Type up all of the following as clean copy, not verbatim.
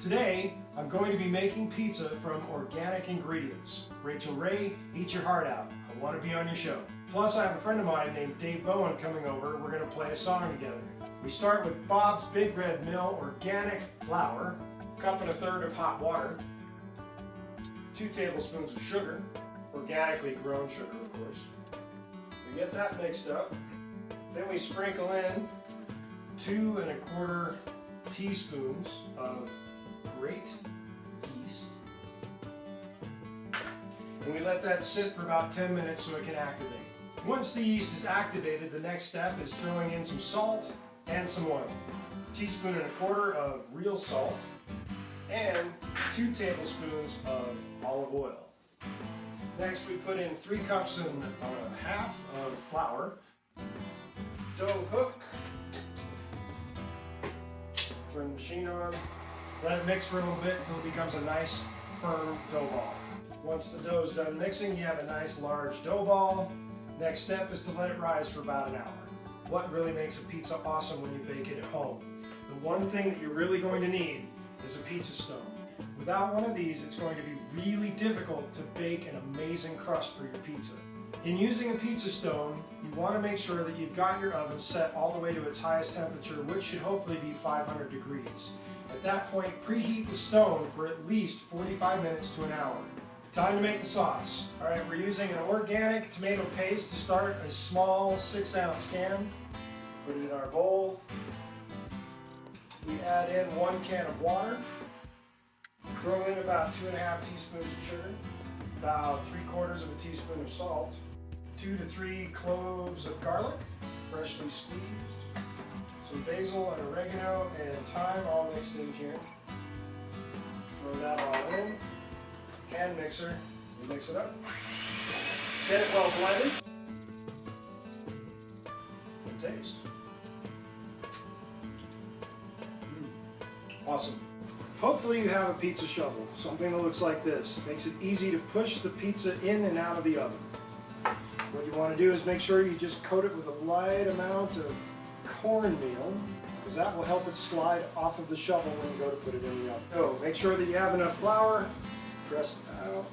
Today, I'm going to be making pizza from organic ingredients. Rachel Ray, eat your heart out. I want to be on your show. Plus, I have a friend of mine named Dave Bowen coming over. We're going to play a song together. We start with Bob's Big Red Mill organic flour, 1 1/4 cups of hot water, 2 tablespoons of sugar, organically grown sugar, of course. We get that mixed up. Then we sprinkle in 2 1/4 teaspoons of great yeast. And we let that sit for about 10 minutes so it can activate. Once the yeast is activated, the next step is throwing in some salt and some oil. 1 1/4 teaspoons of real salt and 2 tablespoons of olive oil. Next we put in 3 cups and a half of flour, dough hook, turn the machine on, let it mix for a little bit until it becomes a nice firm dough ball. Once the dough is done mixing, you have a nice large dough ball. Next step is to let it rise for about an hour. What really makes a pizza awesome when you bake it at home? The one thing that you're really going to need is a pizza stone. Without one of these, it's going to be really difficult to bake an amazing crust for your pizza. In using a pizza stone, you want to make sure that you've got your oven set all the way to its highest temperature, which should hopefully be 500 degrees. At that point, preheat the stone for at least 45 minutes to an hour. Time to make the sauce. Alright, we're using an organic tomato paste to start, a small 6-ounce can. Put it in our bowl. We add in 1 can of water. Throw in about 2 1/2 teaspoons of sugar, about 3/4 teaspoon of salt, 2 to 3 cloves of garlic, freshly squeezed, some basil and oregano and thyme all mixed in here. Throw that all in. Hand mixer, and mix it up. Get it well blended. And taste. Awesome. Hopefully you have a pizza shovel, something that looks like this. It makes it easy to push the pizza in and out of the oven. What you want to do is make sure you just coat it with a light amount of cornmeal, because that will help it slide off of the shovel when you go to put it in the oven. So make sure that you have enough flour. Press it out.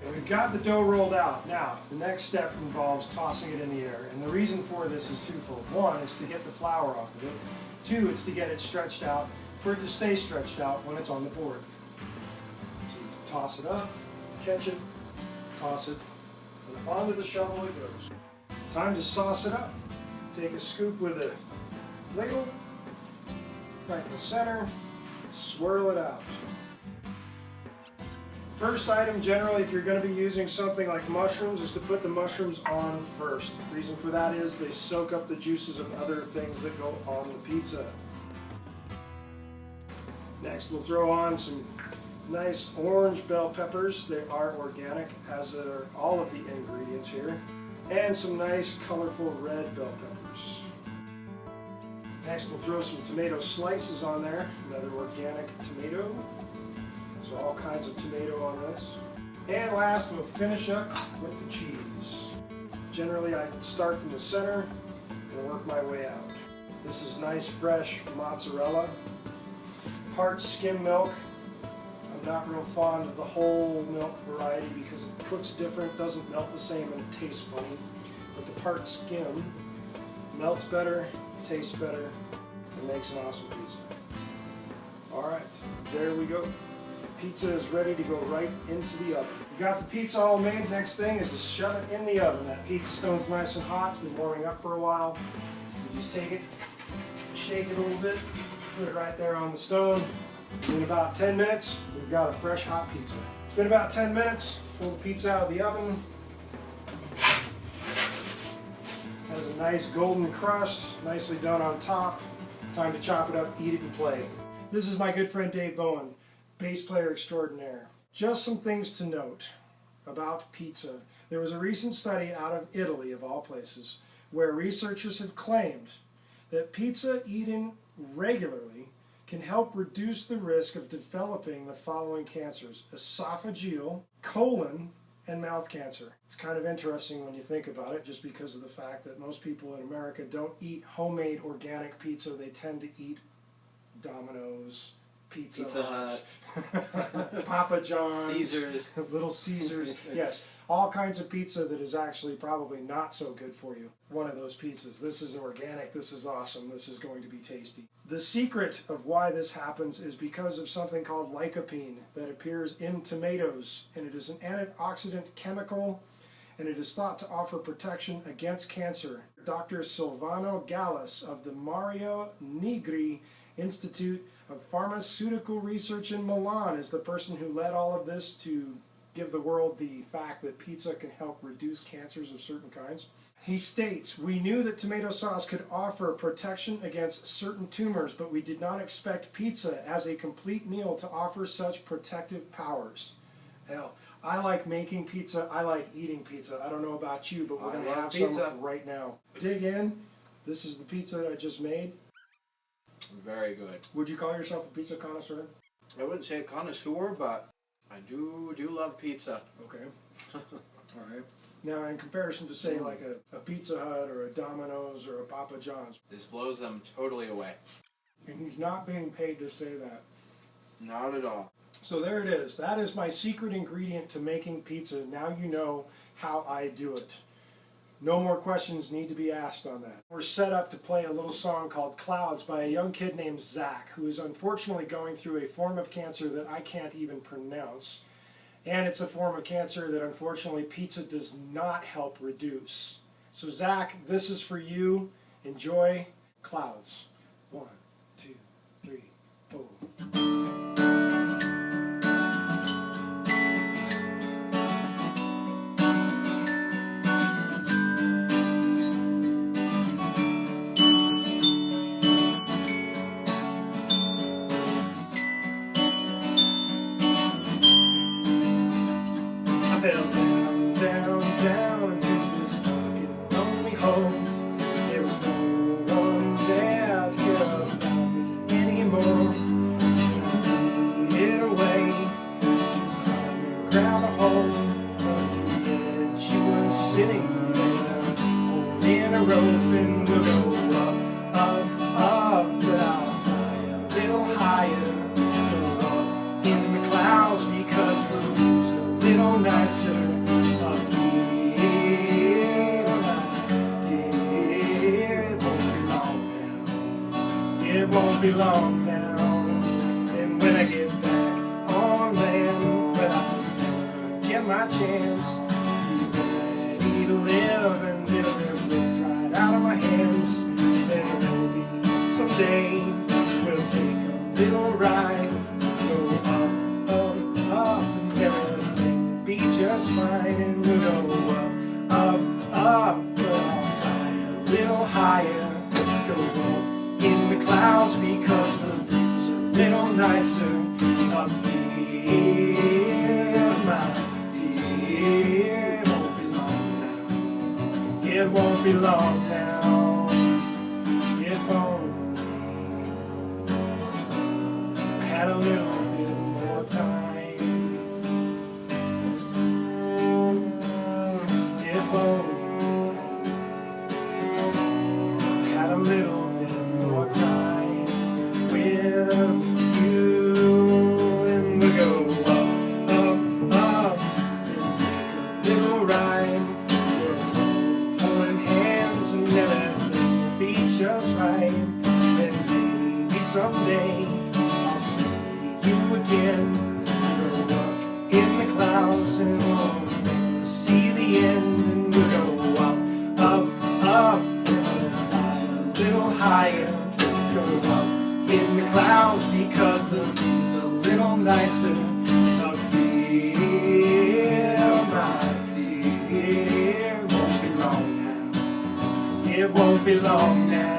And we've got the dough rolled out. Now, the next step involves tossing it in the air. And the reason for this is twofold. 1 is to get the flour off of it. 2, it's to get it stretched out, for it to stay stretched out when it's on the board. So you toss it up, catch it, toss it, and onto the shovel it goes. Time to sauce it up. Take a scoop with a ladle, right in the center, swirl it out. First item, generally, if you're going to be using something like mushrooms, is to put the mushrooms on first. The reason for that is they soak up the juices of other things that go on the pizza. Next, we'll throw on some nice orange bell peppers. They are organic, as are all of the ingredients here. And some nice colorful red bell peppers. Next, we'll throw some tomato slices on there, another organic tomato. So all kinds of tomato on this. And last, we'll finish up with the cheese. Generally, I start from the center and work my way out. This is nice, fresh mozzarella. Part skim milk. I'm not real fond of the whole milk variety because it cooks different, doesn't melt the same, and tastes funny. But the part skim melts better, tastes better, and makes an awesome pizza. Alright, there we go. Pizza is ready to go right into the oven. We got the pizza all made. Next thing is to shove it in the oven. That pizza stone's nice and hot. It's been warming up for a while. You just take it, shake it a little bit, put it right there on the stone. In about 10 minutes, we've got a fresh hot pizza. It's been about 10 minutes. Pull the pizza out of the oven. Has a nice golden crust, nicely done on top. Time to chop it up, eat it, and play. This is my good friend Dave Bowen, bass player extraordinaire. Just some things to note about pizza. There was a recent study out of Italy, of all places, where researchers have claimed that pizza eaten regularly can help reduce the risk of developing the following cancers: esophageal, colon, and mouth cancer. It's kind of interesting when you think about it, just because of the fact that most people in America don't eat homemade organic pizza. They tend to eat Domino's, Pizza Hut, Papa John's, Caesars, Little Caesars. Yes, all kinds of pizza that is actually probably not so good for you. One of those pizzas. This is organic. This is awesome. This is going to be tasty. The secret of why this happens is because of something called lycopene that appears in tomatoes, and it is an antioxidant chemical, and it is thought to offer protection against cancer. Dr. Silvano Gallis of the Mario Negri Institute of Pharmaceutical Research in Milan is the person who led all of this to give the world the fact that pizza can help reduce cancers of certain kinds. He states, "We knew that tomato sauce could offer protection against certain tumors, but we did not expect pizza as a complete meal to offer such protective powers." Hell, I like making pizza, I like eating pizza. I don't know about you, but we're going to have some right now. Dig in. This is the pizza that I just made. Very good. Would you call yourself a pizza connoisseur? I wouldn't say a connoisseur, but I do love pizza. Okay. All right. Now, in comparison to, say, like a Pizza Hut or a Domino's or a Papa John's. This blows them totally away. And he's not being paid to say that. Not at all. So there it is. That is my secret ingredient to making pizza. Now you know how I do it. No more questions need to be asked on that. We're set up to play a little song called Clouds by a young kid named Zach, who is unfortunately going through a form of cancer that I can't even pronounce. And it's a form of cancer that unfortunately pizza does not help reduce. So Zach, this is for you. Enjoy Clouds. 1, 2, 3, 4. I fell down, down, down into this dark and lonely hole. There was no one there to care about me anymore. I needed a way to climb and grab a hold of the edge. She was sitting there, holding a rope, and we'll go up, up, up, but I'll fly a little higher, go up in the clouds, because the view's a little nicer up here. It won't be long now, and when I get back on land, but I'll never get my chance. Be ready to live, and it'll live right out of my hands. Then maybe someday we'll take a little ride, go up, up, up, and everything be just fine. And we'll go up, up, up, but I'll fly a little higher, go up in the clouds, because the view's a little nicer up here, my dear. It won't be long now. It won't be long now. If only I had a little bit more time. If only I had a little more time with you, and we'll go up, up, up, and take a little ride. We're holding hands, and everything will be just right. And maybe someday I'll see you again. Go up in the clouds, and we'll see the end. And we'll go up, up, up, little higher, go up in the clouds, because the view's a little nicer up here, my dear. It won't be long now. It won't be long now.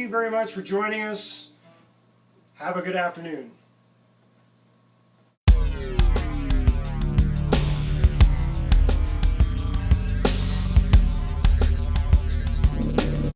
you very much for joining us. Have a good afternoon.